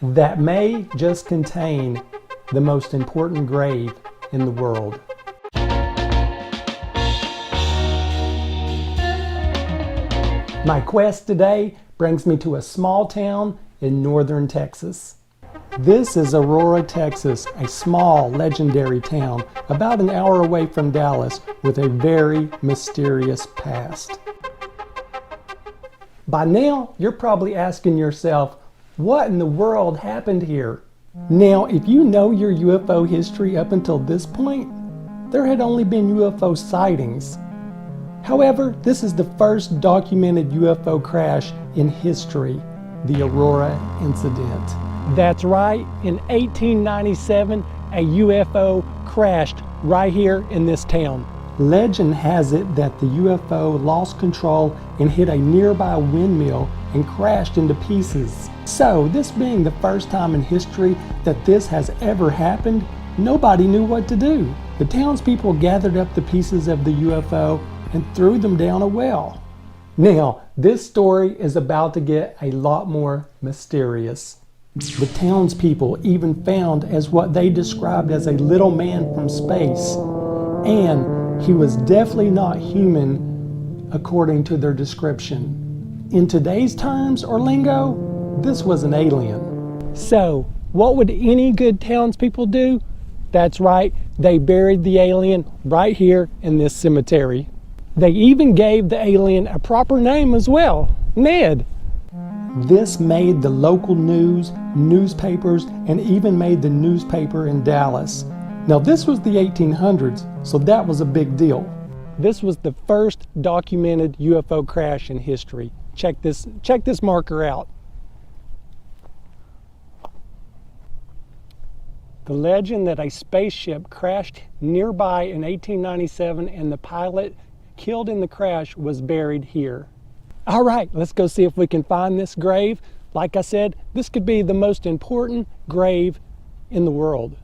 that may just contain the most important grave in the world. My quest today brings me to a small town in northern Texas. This is Aurora, Texas, a small, legendary town about an hour away from Dallas with a very mysterious past. By now, you're probably asking yourself, what in the world happened here? Now, if you know your UFO history up until this point, there had only been UFO sightings. However, this is the first documented UFO crash in history, the Aurora incident. That's right, in 1897, a UFO crashed right here in this town. Legend has it that the UFO lost control and hit a nearby windmill and crashed into pieces. So, this being the first time in history that this has ever happened, nobody knew what to do. The townspeople gathered up the pieces of the UFO and threw them down a well. Now, this story is about to get a lot more mysterious. The townspeople even found as what they described as a little man from space, and he was definitely not human according to their description. In today's terms or lingo, this was an alien. So, what would any good townspeople do? That's right, they buried the alien right here in this cemetery. They even gave the alien a proper name as well, Ned. This made the local news, newspapers, and even made the newspaper in Dallas. Now this was the 1800s, so that was a big deal. This was the first documented UFO crash in history. Check this marker out. The legend that a spaceship crashed nearby in 1897 and the pilot killed in the crash was buried here. All right, let's go see if we can find this grave. Like I said, this could be the most important grave in the world.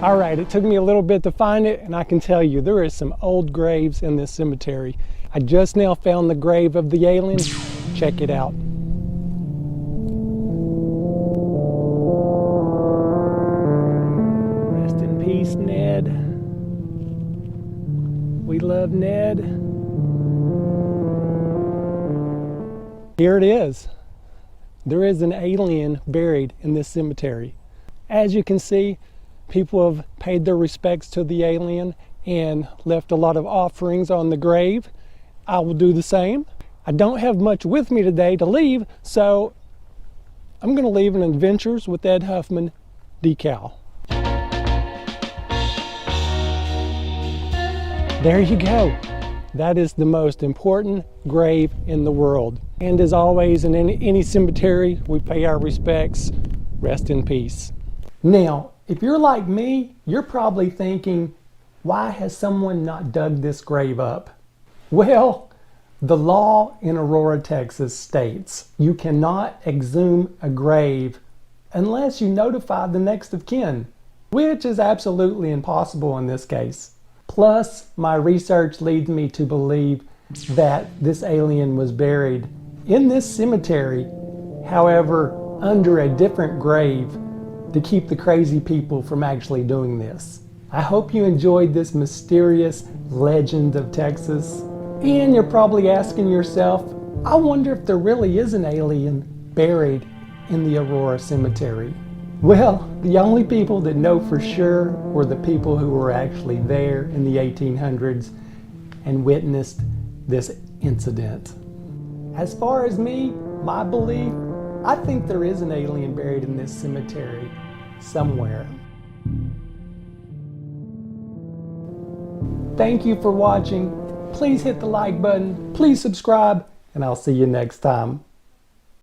All right, it took me a little bit to find it, and I can tell you there is some old graves in this cemetery. I just now found the grave of the alien. Check it out. Rest in peace, Ned. We love Ned. Here it is. There is an alien buried in this cemetery. As you can see, people have paid their respects to the alien and left a lot of offerings on the grave. I will do the same. I don't have much with me today to leave, so I'm going to leave an Adventures with Ed Huffman decal. There you go. That is the most important grave in the world. And as always, in any cemetery, we pay our respects. Rest in peace. Now, if you're like me, you're probably thinking, why has someone not dug this grave up? Well, the law in Aurora, Texas states you cannot exhume a grave unless you notify the next of kin, which is absolutely impossible in this case. Plus, my research leads me to believe that this alien was buried in this cemetery, however, under a different grave, to keep the crazy people from actually doing this. I hope you enjoyed this mysterious legend of Texas. And you're probably asking yourself, I wonder if there really is an alien buried in the Aurora cemetery. Well, the only people that know for sure were the people who were actually there in the 1800s and witnessed this incident. As far as me, my belief, I think there is an alien buried in this cemetery somewhere. Thank you for watching. Please hit the like button, please subscribe, and I'll see you next time.